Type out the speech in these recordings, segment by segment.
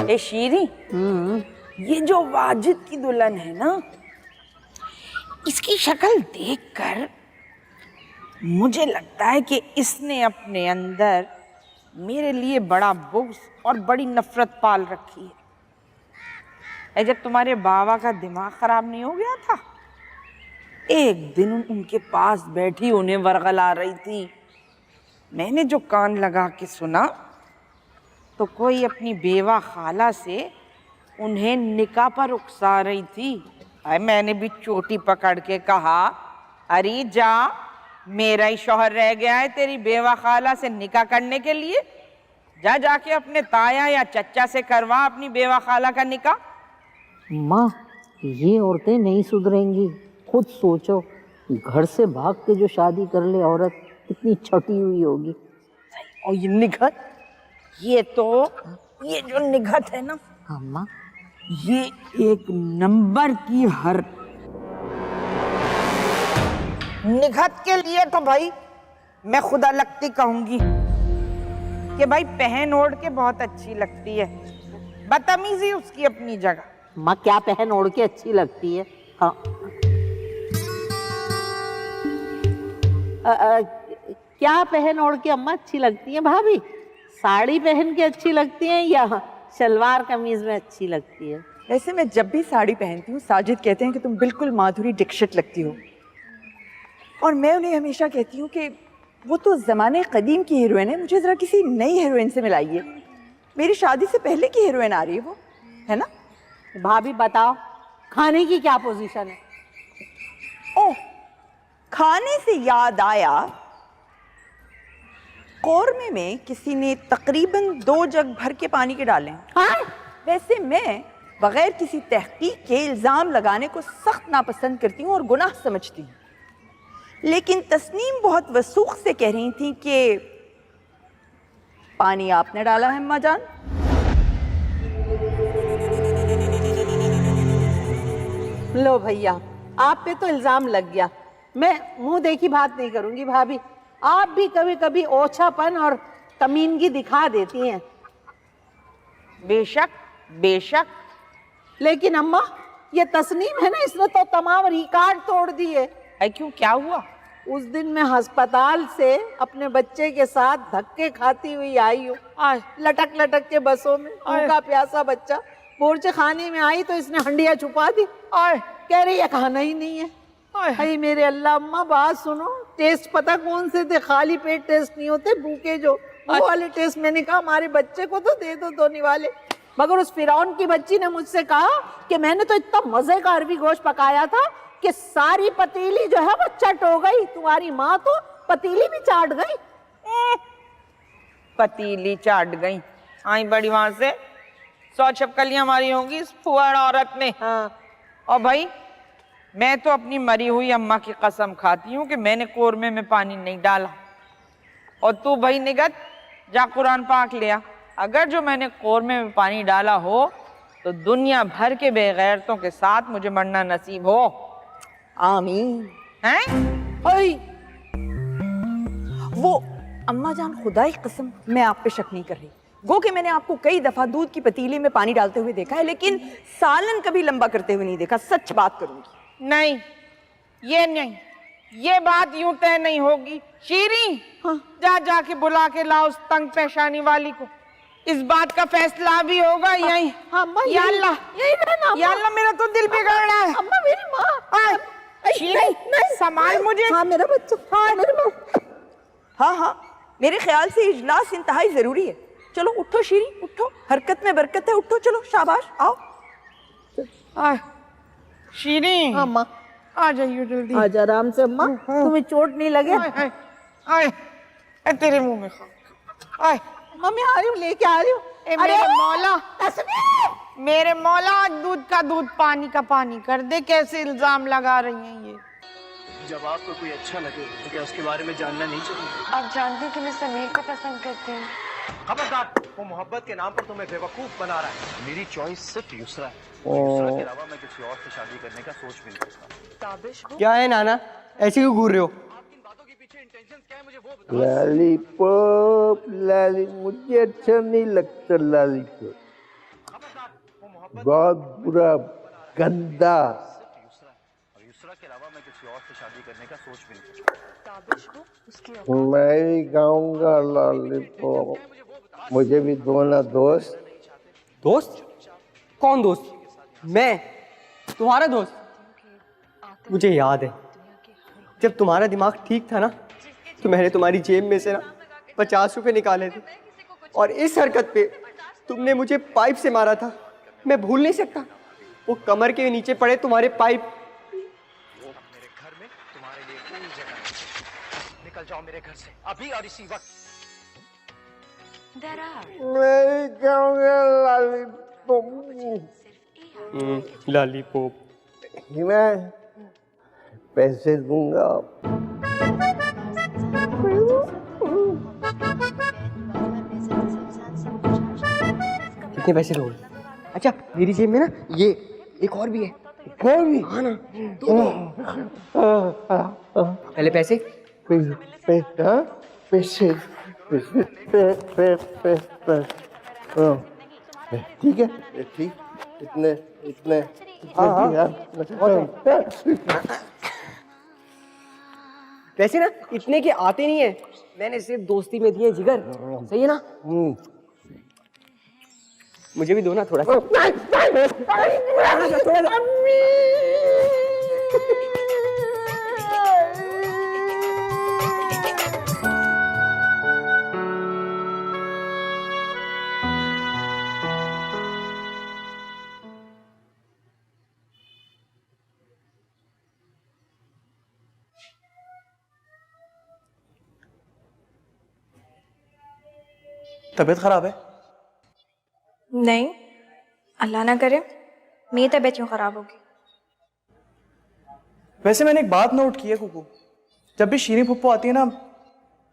ए शीरी, ये जो वाजिद की दुल्हन है ना, इसकी शक्ल देखकर मुझे लगता है कि इसने अपने अंदर मेरे लिए बड़ा बुग़्ज़ और बड़ी नफरत पाल रखी है। जब तुम्हारे बाबा का दिमाग खराब नहीं हो गया था, एक दिन उनके पास बैठी उन्हें वरगला रही थी। मैंने जो कान लगा के सुना तो कोई अपनी बेवा खाला से उन्हें निकाह पर उकसा रही थी। मैंने भी चोटी पकड़ के कहा, अरे जा, मेरा ही शौहर रह गया है तेरी बेवा खाला से निकाह करने के लिए। जा जाके अपने ताया या चच्चा से करवा अपनी बेवा खाला का निकाह। माँ, ये औरतें नहीं सुधरेंगी। खुद सोचो, घर से भाग के जो शादी कर ले औरत, कितनी छटी हुई होगी। और ये निगहत, ये जो निगहत है ना, हाँ माँ, ये एक नंबर की हर निगहत के लिए तो भाई मैं खुदा लगती कहूंगी कि भाई पहन ओढ़ के बहुत अच्छी लगती है, बदतमीजी उसकी अपनी जगह। माँ क्या पहन ओढ़ के अच्छी लगती है? हाँ, क्या पहन ओढ़ के अम्मा अच्छी लगती है भाभी? साड़ी पहन के अच्छी लगती है या शलवार कमीज में अच्छी लगती है? वैसे मैं जब भी साड़ी पहनती हूँ, साजिद कहते हैं कि तुम बिल्कुल माधुरी दीक्षित लगती हो, और मैं उन्हें हमेशा कहती हूँ कि वो तो ज़माने कदीम की हीरोइन है, मुझे ज़रा किसी नई हीरोइन से मिलाइए। मेरी शादी से पहले की हीरोइन आ रही है वो, है ना? भाभी बताओ, खाने की क्या पोजीशन है? ओह, खाने से याद आया, कौरमे में किसी ने तकरीबन 2 जग भर के पानी के डाले हैं। हाँ? वैसे मैं बगैर किसी तहकीक के इल्ज़ाम लगाने को सख्त नापसंद करती हूँ और गुनाह समझती हूँ, लेकिन तस्नीम बहुत वसूख से कह रही थी कि पानी आपने डाला है अम्मा जान। लो भैया, आप पे तो इल्जाम लग गया। मैं मुंह देखी बात नहीं करूंगी भाभी। आप भी कभी कभी ओछापन और कमीनगी दिखा देती हैं। बेशक बेशक, लेकिन अम्मा, ये तस्नीम है ना, इसने तो तमाम रिकॉर्ड तोड़ दिए। क्यों, क्या हुआ? उस दिन मैं अस्पताल से अपने बच्चे के साथ धक्के खाती हुई आई हूँ, लटक लटक के बसों में। भूखा प्यासा बच्चा बोर्चे खाने में आई तो इसने हंडिया छुपा दी। कह रही है खाना ही नहीं है। अरे मेरे अल्लाह, अम्मा बात सुनो, टेस्ट पता कौन से थे? खाली पेट टेस्ट नहीं होते, भूखे जो, वो वाले टेस्ट। मैंने कहा हमारे बच्चे को तो दे दो धोने वाले। मगर उस फिरौन की बच्ची ने मुझसे कहा कि मैंने तो इतना मजे का अरबी गोश्त पकाया था कि सारी पतीली जो है वो चट हो गई। तुम्हारी माँ तो पतीली भी चाट गई। पतीली चाट गई? आई बड़ी वहां से 100 छपकलियां मारी होंगी इस फुआड़ औरत ने। हाँ। और भाई, मैं तो अपनी मरी हुई अम्मा की कसम खाती हूँ कि मैंने कोरमे में पानी नहीं डाला। और तू भाई निगत, जा कुरान पाक लिया। अगर जो मैंने कोरमे में पानी डाला हो तो दुनिया भर के बेगैरतों के साथ मुझे मरना नसीब हो। आमीन। हैं? वो अम्मा जान, खुदा की कसम मैं आप पे शक नहीं कर रही। गो कि मैंने आपको कई दफा दूध की पतीली में पानी डालते हुए देखा है, लेकिन सालन कभी लंबा करते हुए नहीं देखा। सच बात करूंगी। नहीं, ये नहीं, ये बात यूं तय नहीं होगी। शीरी, हाँ। जा जाके बुला के लाओ उस तंग पेशानी वाली को। इस बात का फैसला भी होगा यहीं। या अल्लाह, या अल्लाह, मेरा तो दिल बिगड़ रहा है। अम्मा, मेरी माँ। शीरी, संभाल मुझे। हाँ, मेरा बच्चा। हाँ, मेरी माँ। हाँ हाँ, मेरे ख्याल से इजलास इंतहाई जरूरी है। चलो उठो शीरी, उठो, हरकत में बरकत है। उठो, चलो, शाबाश, आओ। शीरी, अम्मा आ जाइए जल्दी। आज आराम से अम्मा, तुम्हें चोट नहीं लगे? तेरे मुंह में खा। मम्मी आ रही हूँ, लेके आ रही हूँ। मेरे मौला, मेरे मौला, आज दूध का दूध पानी का पानी कर दे। कैसे इल्जाम लगा रही हैं ये? जब आपको कोई अच्छा लगे तो क्या उसके बारे में जानना नहीं चाहिए? आप जानती हैं कि मैं समीर को पसंद करती हूँ। खबरदार, वो मोहब्बत के नाम पर तुम्हें बेवकूफ बना रहा है। मेरी चॉइस सिर्फ यूसरा है। यूसरा के अलावा मैं किसी और से शादी करने का सोच भी नहीं सकता। क्या है नाना, ऐसे क्यों घूर रहे हो? आपकी इन बातों के पीछे इंटेंशंस क्या है मुझे वो बताओ। लॉलीपॉप, लाली मुझे अच्छा नहीं लगता लॉलीपॉप। बहुत बुरा गंदा। और युसरा के अलावा मैं किसी और से शादी करने का सोच भी नहीं सकता। मैं भी गाऊंगा लॉलीपॉप, मुझे भी दो ना दोस्त। दोस्त? कौन दोस्त? मैं तुम्हारा दोस्त? मुझे याद है जब तुम्हारा दिमाग ठीक था ना, तो मैंने तुम्हारी जेब में से ना 50 रुपए निकाले थे, और इस हरकत पे तुमने मुझे पाइप से मारा था। मैं भूल नहीं सकता वो कमर के नीचे पड़े तुम्हारे पाइप। मेरे घर में तुम्हारे लिए कोई जगह नहीं। निकल जाओ मेरे घर से अभी और इसी वक्त। मैं भी गाऊंगा लॉलीपॉप। लॉलीपॉप। मैं पैसे दूंगा। कितने पैसे दोगे? अच्छा, मेरी जेब में ना ये एक और भी है। और भी? हाँ ना। पहले पैसे। पैसे ठीक है, ठीक। इतने इतने पैसे ना इतने के आते नहीं है, मैंने सिर्फ दोस्ती में दिए जिगर। सही है ना? मुझे भी दो ना थोड़ा सा। तबीयत खराब है? नहीं, अल्लाह ना करे मेरी तबीयत क्यों खराब होगी। वैसे मैंने एक बात नोट की है कुकू, जब भी शीरी फुप्पो आती है ना,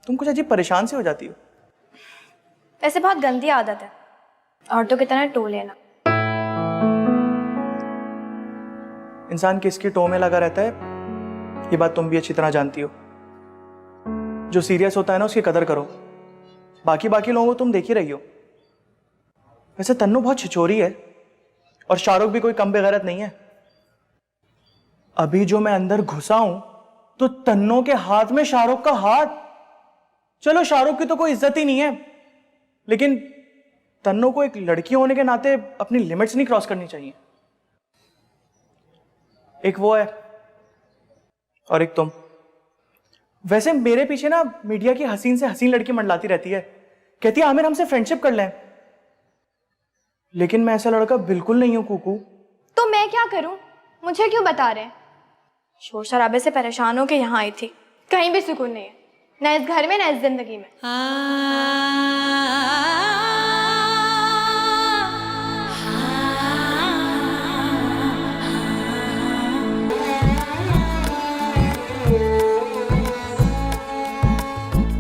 तुम कुछ अजीब परेशान सी हो जाती हो। वैसे बहुत गंदी आदत है औरतों की तरह टो लेना। इंसान किसकी टो में लगा रहता है ये बात तुम भी अच्छी तरह जानती हो। जो सीरियस होता है ना उसकी कदर करो, बाकी लोगों को तुम देख ही रही हो। वैसे तन्नू बहुत छिचोरी है और शाहरुख भी कोई कम बेगैरत नहीं है। अभी जो मैं अंदर घुसा हूं तो तन्नू के हाथ में शाहरुख का हाथ। चलो शाहरुख की तो कोई इज्जत ही नहीं है, लेकिन तन्नू को एक लड़की होने के नाते अपनी लिमिट्स नहीं क्रॉस करनी चाहिए। एक वो है और एक तुम। वैसे मेरे पीछे ना मीडिया की हसीन से हसीन लड़की मंडलाती रहती है, कहती है आमिर हमसे फ्रेंडशिप कर लें, लेकिन मैं ऐसा लड़का बिल्कुल नहीं हूं कुकू। तो मैं क्या करूं? मुझे क्यों बता रहे हैं? शोर शराबे से परेशान होकर यहाँ आई थी, कहीं भी सुकून नहीं है, ना इस घर में ना इस जिंदगी में।